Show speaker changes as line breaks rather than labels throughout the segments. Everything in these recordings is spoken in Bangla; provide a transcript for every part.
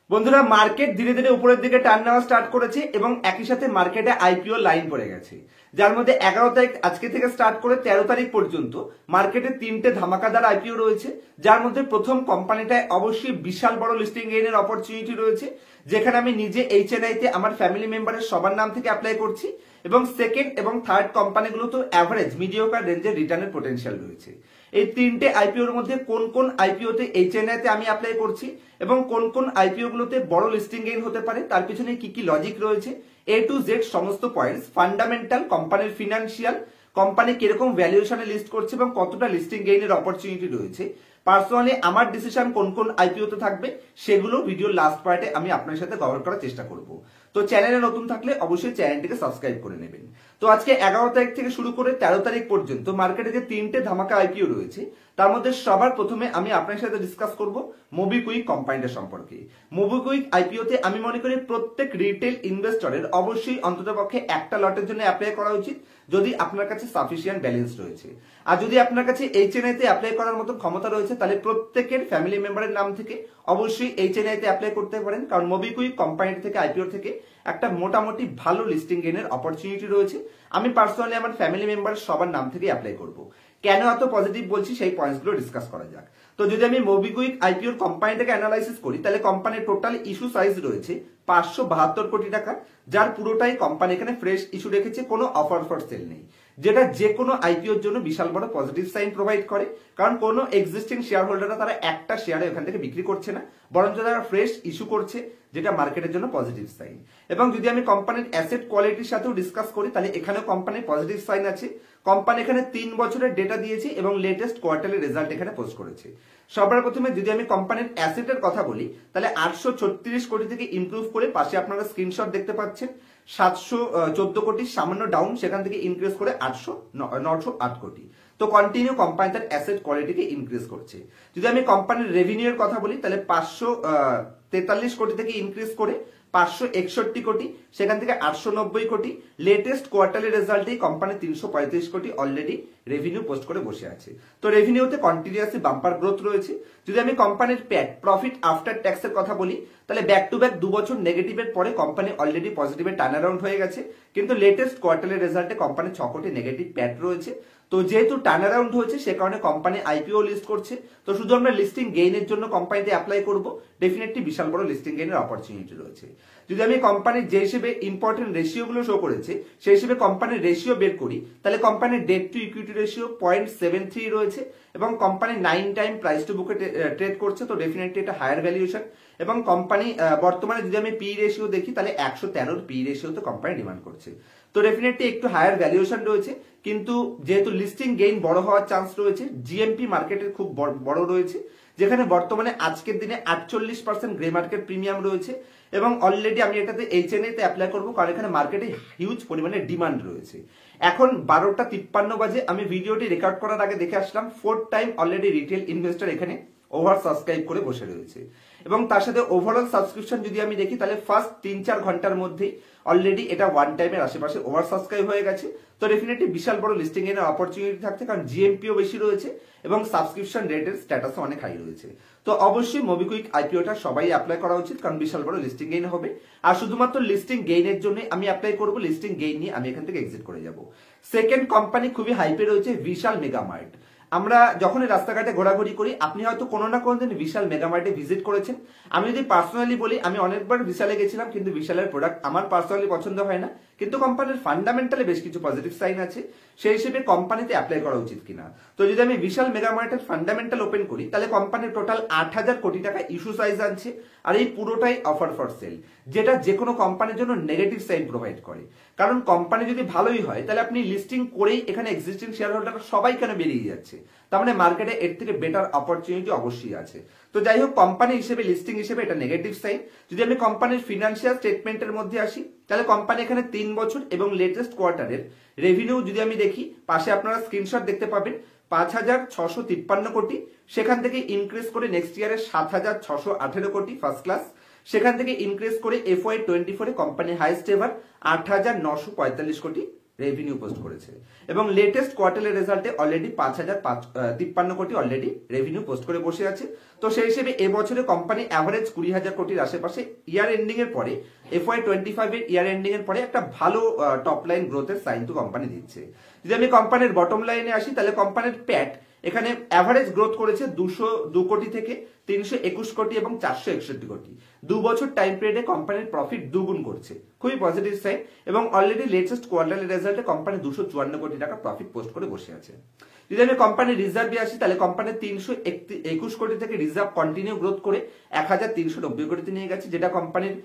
বন্ধুরা, মার্কেট ধীরে ধীরে উপরের দিকে টার্ন নেওয়া স্টার্ট করেছে এবং একই সাথে মার্কেটে আইপিও লাইন পড়ে গেছে, যার মধ্যে 11 তারিখ আজকে থেকে স্টার্ট করে 13 তারিখ পর্যন্ত মার্কেটে তিনটে ধামাকাদার আইপিও রয়েছে। যার মধ্যে প্রথম কোম্পানিটায় অবশ্যই বিশাল বড় লিস্টিং গেইনের অপরচুনিটি রয়েছে, যেখানে আমি নিজে এইচএনআই তে আমার ফ্যামিলি মেম্বারের সবার নাম থেকে অ্যাপ্লাই করছি এবং সেকেন্ড এবং থার্ড কোম্পানিগুলো তো অ্যাভারেজ মিডিওকার রেঞ্জের রিটার্নের পোটেনশিয়াল রয়েছে। এই তিনটে আইপিওর মধ্যে কোন কোন আইপিওতে এইচএনআই তে আমি অ্যাপ্লাই করছি এবং কোন কোন আইপিও গুলোতে বড় লিস্টিং গেইন হতে পারে, তার পিছনে কি কি লজিক রয়েছে, এ টু জেড সমস্ত পয়েন্টস, ফান্ডামেন্টাল, কোম্পানির ফিনান্সিয়াল, কোম্পানি কিরকম ভ্যালুয়েশনে লিস্ট করছে এবং কতটা লিস্টিং গেইনের অপরচুনিটি রয়েছে, পার্সোনালি আমার ডিসিশন কোন কোন আইপিওতে থাকবে, সেগুলো ভিডিওর লাস্ট পার্টে আমি আপনার সাথে কভার করার চেষ্টা করব। তো চ্যানেলে নতুন থাকলে অবশ্যই চ্যানেলটিকে সাবস্ক্রাইব করে নেবেন। তো আজকে 11 তারিখ থেকে শুরু করে 13 তারিখ পর্যন্ত মার্কেটে যে তিনটে ধামাকা আইপিও রয়েছে, তার মধ্যে সবার প্রথমে আমি আপনার সাথে ডিসকাস করব মোবিকুইক কোম্পানিটা সম্পর্কে। মোবিকুইক আইপিওতে আমি মনে করি প্রত্যেক রিটেল ইনভেস্টরের অবশ্যই অন্ততপক্ষে একটা লটের জন্য অ্যাপ্লাই করা উচিত, যদি আপনার কাছে সাফিসিয়েন্ট ব্যালেন্স রয়েছে। আর যদি আপনার কাছে এইচএনআই তে অ্যাপ্লাই করার মতো ক্ষমতা রয়েছে, তাহলে প্রত্যেকের ফ্যামিলি মেম্বারের নাম থেকে অবশ্যই এইচএনআই তে অ্যাপ্লাই করতে পারেন, কারণ মোবিকুইক কোম্পানি থেকে আইপিও থেকে একটা মোটামুটি ভালো লিস্টিং গেইনের অপরচুনিটি রয়েছে। আমি পার্সোনালি আমার ফ্যামিলি মেম্বারের সবার নাম থেকে অ্যাপ্লাই করব। কেন এত পজিটিভ বলছি সেই পয়েন্টসগুলো ডিসকাস করা যাক। তো যদি আমি মোবিকুইক আইপিওর কোম্পানিটাকে অ্যানালাইসিস করি, তাহলে কোম্পানির টোটাল ইস্যু সাইজ রয়েছে 572 কোটি টাকা, যার পুরোটাই কোম্পানি এখানে ফ্রেশ ইস্যু রেখেছে, কোনো অফার ফর সেল নেই, যেটা যে কোনো আইপিওর জন্য বিশাল বড় পজিটিভ সাইন প্রোভাইড করে। কারণ কোনো এক্সিস্টিং শেয়ার হোল্ডাররা তারা একটা শেয়ারে ওখান থেকে বিক্রি করছে না, বরঞ্চ তারা ফ্রেশ ইস্যু করছে, যেটা মার্কেটের জন্য পজিটিভ সাইন। এবং যদি আমি কোম্পানির অ্যাসেট কোয়ালিটির সাথেও ডিসকাস করি, তাহলে এখানেও কোম্পানির পজিটিভ সাইন আছে। কোম্পানি এখানে 3 বছরের ডেটা দিয়েছে এবং লেটেস্ট কোয়ার্টারলি রেজাল্ট এখানে পোস্ট করেছে। সবার প্রথমে যদি আমি কোম্পানির অ্যাসেটের কথা বলি, তাহলে 836 কোটি থেকে ইমপ্রুভ করে পাশে আপনারা স্ক্রিনশট দেখতে পাচ্ছেন 714 কোটি সামান্য ডাউন, সেখান থেকে ইনক্রিজ করে 908 কোটি। তো কন্টিনিউ কোম্পানি তার অ্যাসেট কোয়ালিটিকে ইনক্রিজ করছে। যদি আমি কোম্পানির রেভিনিউর কথা বলি, তাহলে 543 কোটি থেকে ইনক্রিজ করে 561 কোটি, সেখান থেকে 890 কোটি। লেটেস্ট কোয়ার্টারলি রেজাল্টেই কোম্পানি 335 কোটি অলরেডি রেভিনিউ পোস্ট করে বসে আছে। তো রেভিনিউতে কন্টিনিউয়াসলি বাম্পার গ্রোথ রয়েছে। যদি আমি কোম্পানির প্যাট, প্রফিট আফটার ট্যাক্সের কথা বলি, তাহলে ব্যাক টু ব্যাক 2 বছর নেগেটিভের পরে কোম্পানি অলরেডি পজিটিভে টার্ন অ্যারাউন্ড হয়ে গেছে, কিন্তু লেটেস্ট কোয়ার্টারলি রেজাল্টে কোম্পানি 6 কোটি নেগেটিভ প্যাট রয়েছে। তো যেহেতু টার্ন অ্যারাউন্ড হয়েছে, সে কারণে কোম্পানি আইপিও লিস্ট করছে। তো শুধু আমরা লিস্টিং গেইনের জন্য কোম্পানিতে অ্যাপ্লাই করব, ডেফিনেটলি বিশাল বড় লিস্টিং গেইনের অপরচুনিটি রয়েছে। যদি আমি কোম্পানির যে হিসেবে ইম্পর্টেন্ট রেশিও গুলো শো করেছে, সেই হিসেবে কোম্পানির রেশিও বের করি, তাহলে কোম্পানির ডেট টু ইকুইটি রেশিও 0.73 রয়েছে এবং কোম্পানি 9 টাইম প্রাইস টু বুকে ট্রেড করছে। তো ডেফিনেটলি এটা হায়ার ভ্যালুয়েশন। এবং কোম্পানি বর্তমানে যদি আমি পি রেশিও দেখি, তাহলে 113 পি রেশিও তো কোম্পানি ডিমান্ড করছে। তো ডেফিনেটলি একটু হায়ার ভ্যালুয়েশন রয়েছে, কিন্তু যেহেতু লিস্টিং গেইন বড় হওয়ার চান্স রয়েছে, জিএমপি মার্কেটের খুব বড় রয়েছে, যেখানে বর্তমানে আজকের দিনে 48% গ্রে মার্কেট প্রিমিয়াম রয়েছে এবং অলরেডি আমি এটাতে এইচএনআই তে অ্যাপ্লাই করবো, কারণ এখানে মার্কেটে হিউজ পরিমাণে ডিমান্ড রয়েছে। এখন 12:53 বাজে, আমি ভিডিওটি রেকর্ড করার আগে দেখে আসলাম 4th time already retail investor এখানে ওভার সাবস্ক্রাইব করে বসে রয়েছে। এবং তার সাথে ওভারঅল সাবস্ক্রিপশন যদি আমি দেখি, তাহলে ফার্স্ট 3-4 ঘন্টার মধ্যেই অলরেডি এটা 1 টাইমের আশেপাশে ওভার সাবস্ক্রাইব হয়ে গেছে। তো ডেফিনেটলি বিশাল বড় লিস্টিং এর অপরচুনিটি থাকছে, কারণ জিএমপিও বেশি রয়েছে এবং সাবস্ক্রিপশন রেটের স্ট্যাটাসও অনেক হাই রয়েছে। তো অবশ্যই মোবিকুইক আইপিওটা সবাই অ্যাপ্লাই করা উচিত, কারণ বিশাল বড় লিস্টিং গেইন হবে। আর শুধুমাত্র লিস্টিং গেইনের জন্য আমি অ্যাপ্লাই করব, লিস্টিং গেইন নিয়ে আমি এখান থেকে এক্সিট করে যাব। সেকেন্ড কোম্পানি খুবই হাইপে রয়েছে, বিশাল মেগামার্ট। আমরা যখন রাস্তাঘাটে ঘোরাঘুরি করি, আপনি হয়তো কোনো না কোনো দিন বিশাল মেগামার্টে ভিজিট করেছেন। আমি যদি পার্সোনালি বলি, আমি অনেকবার বিশালে গেছিলাম, কিন্তু বিশালের প্রোডাক্ট আমার পার্সোনালি পছন্দ হয় না, কিন্তু কোম্পানির ফান্ডামেন্টালে বেশ কিছু পজিটিভ সাইন আছে, সেই হিসেবে কোম্পানিতে অ্যাপ্লাই করা উচিত কিনা। তো যদি আমি বিশাল মেগামার্টের ফান্ডামেন্টাল ওপেন করি, তাহলে কোম্পানির টোটাল 8000 কোটি টাকা ইস্যু সাইজ আছে, আর এই পুরোটাই অফার ফর সেল, যেটা যে কোনো কোম্পানির জন্য নেগেটিভ সাইন প্রোভাইড করে। কারণ কোম্পানি যদি ভালোই হয়, তাহলে আপনি লিস্টিং করেই এখানে এক্সিস্টিং শেয়ার হোল্ডার সবাই কেন বেরিয়ে যাচ্ছে, তার মানে মার্কেটে এর থেকে বেটার অপরচুনিটি অবশ্যই আছে। তো যাই হোক, কোম্পানি হিসেবে, লিস্টিং হিসেবে এটা নেগেটিভ সাইন। যদি আমি কোম্পানির ফিনান্সিয়াল স্টেটমেন্টের মধ্যে আসি, তাহলে কোম্পানি এখানে 3 বছর এবং লেটেস্ট কোয়ার্টারের রেভিনিউ যদি আমি দেখি, পাশে আপনারা স্ক্রিনশট দেখতে পাবেন 5653 কোটি, সেখান থেকে ইনক্রিজ করে নেক্সট ইয়ারে 7618 কোটি ফার্স্ট ক্লাস, সেখান থেকে ইনক্রিজ করে FY24 কোম্পানি হাইস্ট এভার 8945 কোটি রেভিনিউ পোস্ট করেছে এবং লেটেস্ট কোয়ার্টারলি রেজাল্টে অলরেডি 5053 কোটি অলরেডি রেভিনিউ পোস্ট করে বসে আছে। তো সেই হিসেবে এবছরে কোম্পানি অ্যাভারেজ 20,000 কোটির আশেপাশে ইয়ার এন্ডিং এর পরে FY25 এর ইয়ার এন্ডিং এর পরে একটা ভালো টপ লাইন গ্রোথের সাইন তো কোম্পানি দিচ্ছে। যদি আমি কোম্পানির বটম লাইনে আসি তাহলে কোম্পানির প্যাট এখানে অ্যাভারেজ গ্রোথ করেছে 202 কোটি থেকে 321 কোটি এবং 461 কোটি। 2 বছর টাইম পিরিয়ডে কোম্পানির প্রফিট দুগুণ করছে, খুবই পজিটিভ সাইন। এবং অলরেডি লেটেস্ট কোয়ার্টারলি রেজাল্টে কোম্পানি 254 কোটি টাকা প্রফিট পোস্ট করে বসে আছে। যদি আমি কোম্পানির রিজার্ভে আসি তাহলে কোম্পানি 321 কোটি থেকে রিজার্ভ কন্টিনিউ গ্রোথ করে 1390 কোটিতে নিয়ে গেছে, যেটা কোম্পানির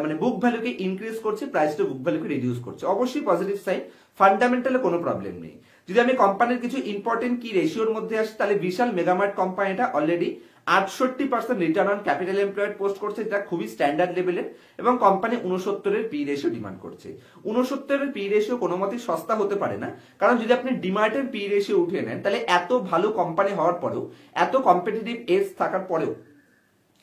মানে বুক ভ্যালুকে ইনক্রিজ করছে, প্রাইস টু বুক ভ্যালুকে রিডিউস করছে, অবশ্যই পজিটিভ সাইন। ফান্ডামেন্টালে কোনো প্রবলেম নেই। যদি আমি কোম্পানির কিছু ইম্পর্টেন্ট কি রেশিওর মধ্যে আসি তাহলে বিশাল মেগামার্ট কোম্পানিটা already 68% return on capital employed post করছে, যেটা খুবই স্ট্যান্ডার্ড লেভেলের। এবং কোম্পানি 69-এর পি রেশিও ডিমান্ড করছে। 69-এর পি রেশিও কোনো মতেই সস্তা হতে পারে না, কারণ যদি আপনি ডিমার্টের পি রেশিও উঠিয়ে নেন তাহলে এত ভালো কোম্পানি হওয়ার পরেও, এত কম্পিটিটিভ এজ থাকার পরেও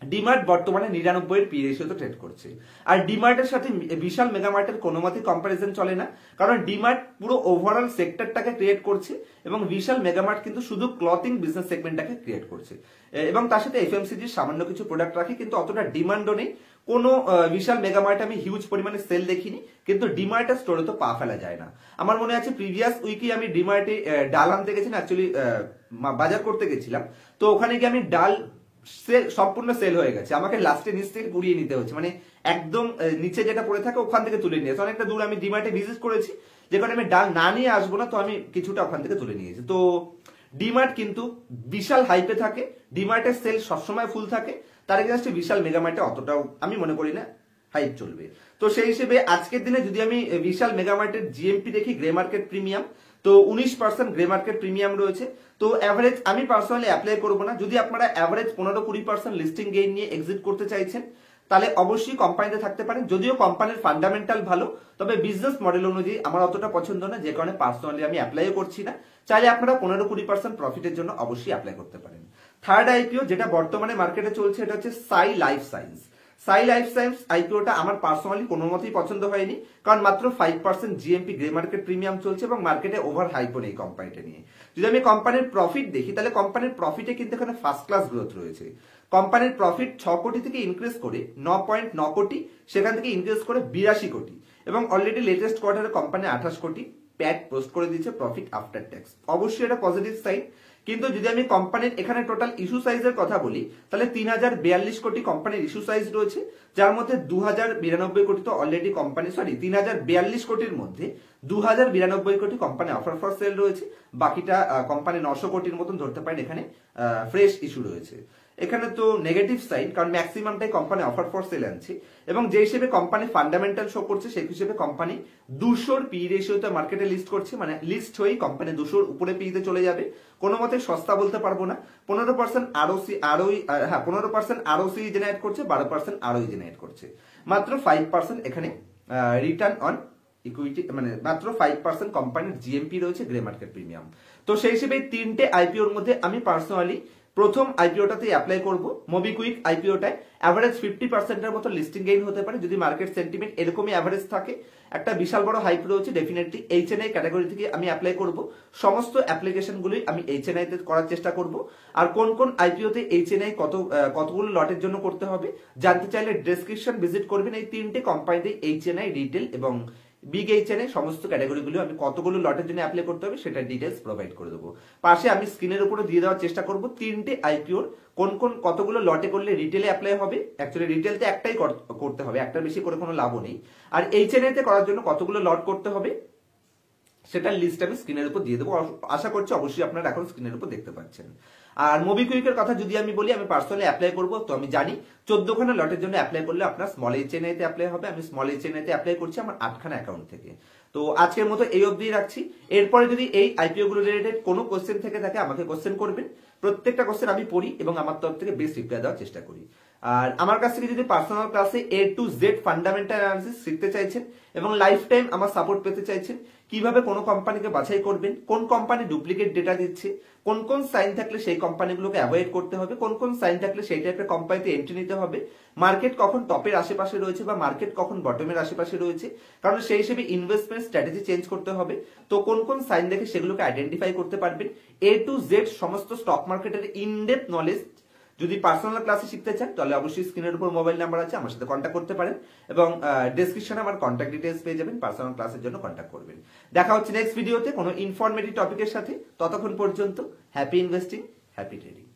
ডিমার্ট বর্তমানে 99-এর পি রেশিওতে ট্রেড করছে। আর ডিমার্টের সাথে বিশাল মেগামার্টের কোনো মতেই কম্পারিজন চলে না, কারণ ডিমার্ট পুরো ওভারঅল সেক্টরটাকে ক্রিয়েট করছে এবং বিশাল মেগামার্ট কিন্তু শুধু ক্লথিং বিজনেস সেগমেন্টটাকে ক্রিয়েট করছে। এবং তার সাথে এফএমসিজির সামান্য কিছু প্রোডাক্ট রাখে, কিন্তু অতটা ডিমান্ডও নেই। কোনো বিশাল মেগামার্টে আমি হিউজ পরিমাণে সেল দেখিনি, কিন্তু ডিমার্টের স্টোরে তো পা ফেলা যায় না। আমার মনে আছে প্রিভিয়াস উইকে আমি ডিমার্টে ডাল আনতে গেছিলাম, অ্যাকচুয়ালি বাজার করতে গেছিলাম। তো ওখানে গিয়ে আমি ডাল সম্পূর্ণ সেল হয়ে গেছে, আমাকে লাস্টে নিচ থেকে কুড়িয়ে নিতে হচ্ছে, মানে একদম নিচে যেটা পড়ে থাকে ওখান থেকে তুলে নিয়েছে। অনেকটা দূর আমি ডিমার্টে ভিজিট করেছি, যে কারণে আমি ডাল না নিয়ে আসবো না, তো আমি কিছুটা ওখান থেকে তুলে নিয়েছি। তো ডিমার্ট কিন্তু বিশাল হাইপে থাকে, ডিমার্টের সেল সবসময় ফুল থাকে, তার এগেইনস্টে বিশাল মেগামার্টে অতটাও আমি মনে করি না হাইপ চলবে। তো সেই হিসেবে আজকের দিনে যদি আমি বিশাল মেগামার্টের জিএমপি দেখি, গ্রে মার্কেট প্রিমিয়াম, তো 19% গ্রে মার্কেট প্রিমিয়াম রয়েছে। তো অ্যাভারেজ আমি পার্সোনালি অ্যাপ্লাই করবো না। যদি আপনারা অ্যাভারেজ 15-20% লিস্টিং গেইন নিয়ে এক্সিট করতে চাইছেন তাহলে অবশ্যই কোম্পানিতে থাকতে পারেন। যদিও কোম্পানির ফান্ডামেন্টাল ভালো, তবে বিজনেস মডেল অনুযায়ী আমার অতটা পছন্দ না, যে কারণে পার্সোনালি আমি অ্যাপ্লাই করছি না। চাইলে আপনারা 15-20% প্রফিটের জন্য অবশ্যই অ্যাপ্লাই করতে পারেন। থার্ড আইপিও যেটা বর্তমানে মার্কেটে চলছে, এটা হচ্ছে সাই লাইফ সায়েন্স। সাই লাইফ সায়েন্স আইপিওটা আমার পার্সোনালি কোনো মতেই পছন্দ হয়নি, কারণ মাত্র 5% জিএমপি গ্রে মার্কেট প্রিমিয়াম চলছে এবং মার্কেটে ওভার হাইপও নেই কোম্পানিটা নিয়ে। যদি আমি কোম্পানির প্রফিট দেখি তাহলে কোম্পানির প্রফিটে কিন্তু এখানে ফার্স্ট ক্লাস গ্রোথ রয়েছে। কোম্পানির প্রফিট 6 কোটি থেকে ইনক্রিজ করে 9.9 কোটি, সেখান থেকে ইনক্রিজ করে 82 কোটি এবং অলরেডি লেটেস্ট কোয়ার্টারে কোম্পানি 28 কোটি প্যাট পোস্ট করে দিচ্ছে প্রফিট আফটার ট্যাক্স। অবশ্যই এটা পজিটিভ সাইন। কিন্তু যদি আমি কোম্পানির এখানে টোটাল ইস্যু সাইজের কথা বলি তাহলে 3042 কোটি কোম্পানির ইস্যু সাইজ রয়েছে, যার মধ্যে 2092 কোটি তো অলরেডি কোম্পানি 3042 কোটির মধ্যে 2092 কোটি কোম্পানি অফার ফর সেল রয়েছে, বাকিটা কোম্পানি 900 কোটির মতন ধরতে পারেন এখানে ফ্রেশ ইস্যু রয়েছে। এখানে তো নেগেটিভ সাইড, কারণ ম্যাক্সিমামটাই কোম্পানি অফার ফর সেল আনছে এবং যে হিসেবে কোম্পানি ফান্ডামেন্টাল শো করছে সেই হিসেবে কোম্পানি 200-র পি রেশিওতে মার্কেটে লিস্ট করছে, মানে লিস্ট হয়েই কোম্পানি 200-র উপরে পিতে চলে যাবে। কোনো মতে সস্তা বলতে পারবো না। 15% আরওসি জেনারেট করছে, 12% আরওই জেনারেট করছে, মাত্র 5% এখানে রিটার্ন অন ইকুইটি, মানে মাত্র 5% কোম্পানির জিএমপি রয়েছে গ্রে মার্কেট প্রিমিয়াম। তো সেই হিসেবে 3টে আইপিওর মধ্যে আমি পার্সোনালি প্রথম আইপিওটাতে অ্যাপ্লাই করব। মোবিকুইক আইপিওটায় অ্যাভারেজ 50%-এর মতো লিস্টিং গেইন হতে পারে যদি মার্কেট সেন্টিমেন্ট এরকমই অ্যাভারেজ থাকে। একটা বিশাল বড় হাইপ রয়েছে, ডেফিনেটলি এইচএনআই ক্যাটাগরি থেকে আমি অ্যাপ্লাই করব। সমস্ত অ্যাপ্লিকেশনগুলোই আমি এইচএনআই তে করার চেষ্টা করব। আর কোন কোন আইপিওতে এইচএনআই কতগুলো লটের জন্য করতে হবে জানতে চাইলে ডেসক্রিপশন ভিজিট করবেন। এই 3টে কোম্পানিতে এইচএনআই, রিটেল এবং বিগ এইচএনআই সমস্ত ক্যাটাগরিগুলো আমি কতগুলো লটের জন্য অ্যাপ্লাই করতে হবে সেটা ডিটেলস প্রোভাইড করে দেবো। পাশে আমি স্ক্রিনের উপরে দিয়ে দেওয়ার চেষ্টা করব 3টে আইপিওর কোন কতগুলো লটে করলে রিটেলে অ্যাপ্লাই হবে। অ্যাকচুয়ালি রিটেলতে একটাই করতে হবে, একটার বেশি করে কোনো লাভও নেই। আর এইচএনআই তে করার জন্য কতগুলো লট করতে হবে সেটার লিস্ট আমি স্ক্রিনের উপর দিয়ে দেবো। আশা করছি অবশ্যই আপনারা এখন স্ক্রিনের উপর দেখতে পাচ্ছেন। আর মোবিকুইকের কথা যদি আমি বলি, আমি পার্সোনালি অ্যাপ্লাই করব। তো আমি জানি 14খানা লটের জন্য অ্যাপ্লাই করলে আপনার স্মল এইচএনআই তে অ্যাপ্লাই হবে। আমি স্মল এইচএনআই তে অ্যাপ্লাই করছি আমার 8খানা অ্যাকাউন্ট থেকে। তো আজকের মতো এই অবধি রাখছি। এরপরে যদি এই আইপিও গুলো রিলেটেড কোনো কোশ্চেন থেকে থাকে আমাকে কোশ্চেন করবেন। প্রত্যেকটা কোশ্চেন আমি পড়ি এবং আমার তরফ থেকে বেস্ট রিপ্লাই দেওয়ার চেষ্টা করি। আর আমার কাছ থেকে যদি পার্সোনাল ক্লাসে A to Z fundamental analysis শিখতে চাইছেন এবং লাইফ টাইম আমার সাপোর্ট পেতে চাইছেন, কিভাবে কোনো কোম্পানিকে বাছাই করবেন, কোন কোম্পানি ডুপ্লিকেট ডেটা দিচ্ছে, কোন কোন সাইন থাকলে সেই কোম্পানিগুলোকে অ্যাভয়েড করতে হবে, কোন কোন সাইন থাকলে সেই টাইপের কোম্পানিতে এন্ট্রি নিতে হবে, মার্কেট কখন টপের আশেপাশে রয়েছে বা মার্কেট কখন বটমের আশেপাশে রয়েছে, কারণ সেই হিসেবে ইনভেস্টমেন্ট স্ট্র্যাটেজি চেঞ্জ করতে হবে। তো কোন কোন সাইন দেখে সেগুলোকে আইডেন্টিফাই করতে পারবেন, A to Z সমস্ত স্টক মার্কেটের ইনডেপথ নলেজ যদি পার্সোনাল ক্লাসে শিখতে চান তাহলে অবশ্যই স্ক্রিনের উপর মোবাইল নাম্বার আছে, আমার সাথে কন্ট্যাক্ট করতে পারেন এবং ডেসক্রিপশনে আমার কন্ট্যাক্ট ডিটেইলস পেয়ে যাবেন। পার্সোনাল ক্লাসের জন্য কন্ট্যাক্ট করবেন। দেখা হচ্ছে নেক্সট ভিডিওতে কোনো ইনফরমেটিভ টপিকের সাথে। ততক্ষণ পর্যন্ত হ্যাপি ইনভেস্টিং, হ্যাপি ট্রেডিং।